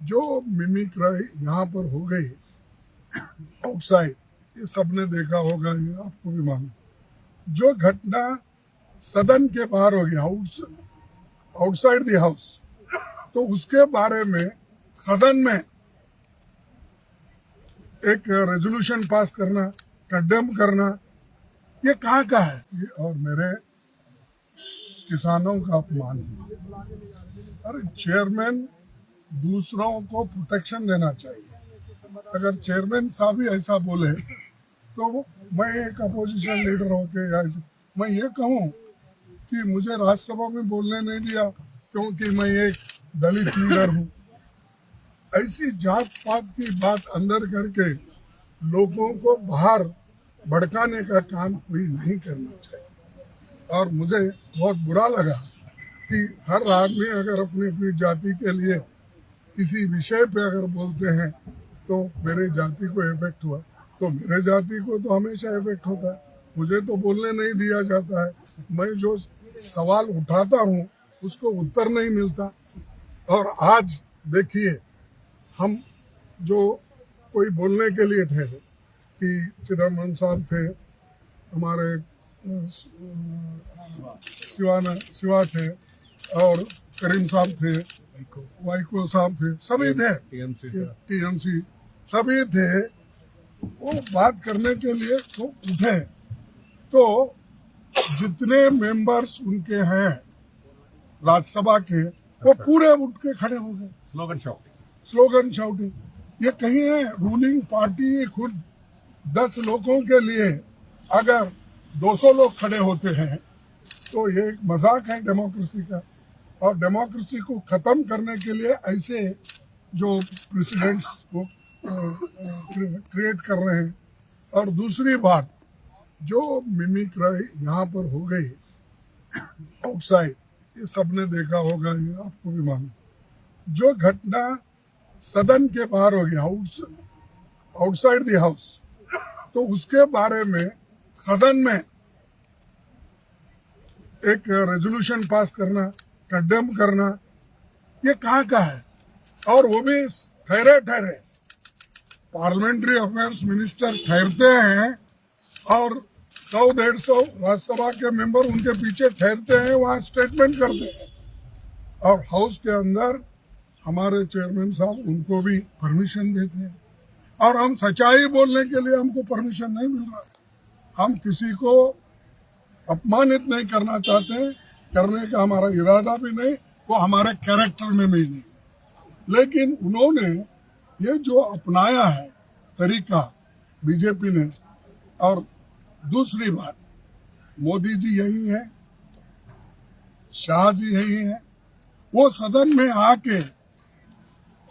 जो मिमिक्री यहाँ पर हो गई आउटसाइड, ये सबने देखा होगा, ये आपको भी मालूम। जो घटना सदन के बाहर हो गया, आउटसाइड द हाउस, तो उसके बारे में सदन में एक रेजोल्यूशन पास करना, कंडेम करना, ये कहाँ का है? ये और मेरे किसानों का अपमान है। अरे चेयरमैन दूसरों को प्रोटेक्शन देना चाहिए। अगर चेयरमैन साहब ही ऐसा बोले तो मैं एक अपोजिशन लीडर होके मैं ये कहूँ कि मुझे राज्यसभा में बोलने नहीं दिया क्योंकि मैं एक दलित लीडर हूँ। ऐसी जात पात की बात अंदर करके लोगों को बाहर भड़काने का काम कोई नहीं करना चाहिए। और मुझे बहुत बुरा लगा कि हर आदमी अगर अपनी अपनी जाति के लिए किसी विषय पे अगर बोलते हैं तो मेरे जाति को इफेक्ट हुआ, तो मेरे जाति को तो हमेशा इफेक्ट होता है। मुझे तो बोलने नहीं दिया जाता है। मैं जो सवाल उठाता हूँ उसको उत्तर नहीं मिलता। और आज देखिए, हम जो कोई बोलने के लिए ठहरे कि चिदम्बरम साहब थे, हमारे शिवा थे, और करीम साहब थे, वाइको साहब थे, सभी थे, टीएमसी सभी थे। वो बात करने के लिए तो उठे, तो जितने मेंबर्स उनके हैं राज्यसभा के, वो पूरे उठ के खड़े हो गए, स्लोगन शाउटिंग। ये कहीं है रूलिंग पार्टी खुद 10 लोगों के लिए अगर 200 लोग खड़े होते हैं तो ये एक मजाक है डेमोक्रेसी का। और डेमोक्रेसी को खत्म करने के लिए ऐसे जो प्रेसिडेंट्स को क्रिएट कर रहे हैं। और दूसरी बात, जो मिमिक्री यहाँ पर हो गई आउटसाइड, ये सबने देखा होगा, ये आपको भी मालूम। जो घटना सदन के बाहर हो गया, आउटसाइड द हाउस, तो उसके बारे में सदन में एक रेजोल्यूशन पास करना, कंडेम करना, ये कहाँ का है? और वो भी ठहरे ठहरे पार्लियामेंट्री अफेयर्स मिनिस्टर ठहरते हैं और 100-150 राज्यसभा के मेंबर उनके पीछे ठहरते हैं, वहां स्टेटमेंट करते हैं। और हाउस के अंदर हमारे चेयरमैन साहब उनको भी परमिशन देते हैं। और हम सच्चाई बोलने के लिए हमको परमिशन नहीं मिल रहा। हम किसी को अपमानित नहीं करना चाहते, करने का हमारा इरादा भी नहीं, वो हमारे कैरेक्टर में भी नहीं। लेकिन उन्होंने ये जो अपनाया है तरीका बीजेपी ने, और दूसरी बात, मोदी जी यही है, शाह जी यही है, वो सदन में आके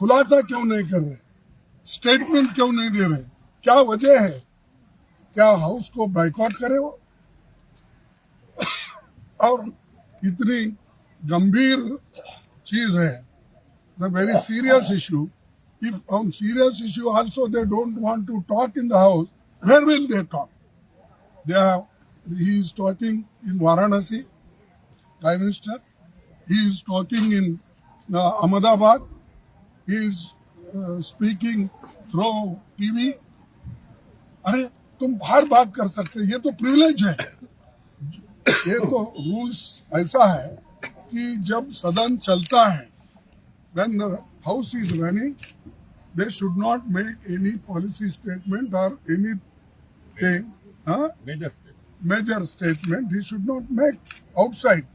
खुलासा क्यों नहीं कर रहे, स्टेटमेंट क्यों नहीं दे रहे? क्या वजह है? क्या हाउस को बाइकआउट करे वो? और इतनी गंभीर चीज है, the very serious issue. If on serious issue also they don't want to talk in the house, where will they talk? He is talking in Varanasi, Prime Minister. He is talking in Ahmedabad. He is speaking through TV. अरे तुम बाहर बात कर सकते, ये तो privilege है। ये तो रूल्स ऐसा है कि जब सदन चलता है, when the house is running, they should not make any policy statement or anything, major statement. He should not make outside.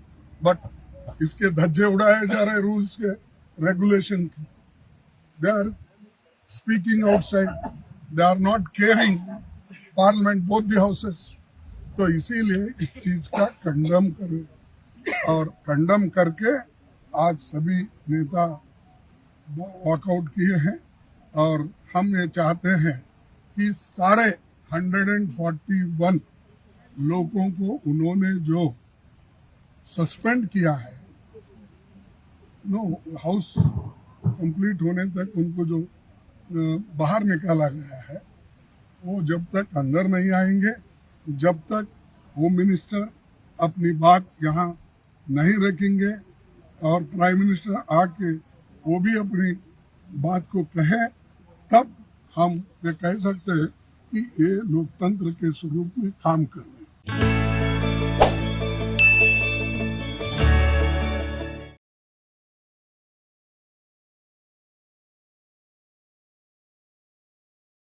But इसके धज्जे उड़ाए जा रहे रूल्स के, रेगुलेशन के। They are speaking outside. They are not caring Parliament, both the houses. तो इसीलिए इस चीज का कंडम करें, और कंडम करके आज सभी नेता वॉकआउट किए हैं। और हम ये चाहते हैं कि सारे 141 लोगों को उन्होंने जो सस्पेंड किया है, हाउस कंप्लीट होने तक उनको जो बाहर निकाला गया है, वो जब तक अंदर नहीं आएंगे, जब तक होम मिनिस्टर अपनी बात यहाँ नहीं रखेंगे और प्राइम मिनिस्टर आके वो भी अपनी बात को कहें, तब हम ये कह सकते हैं कि ये लोकतंत्र के स्वरूप में काम कर रहे हैं।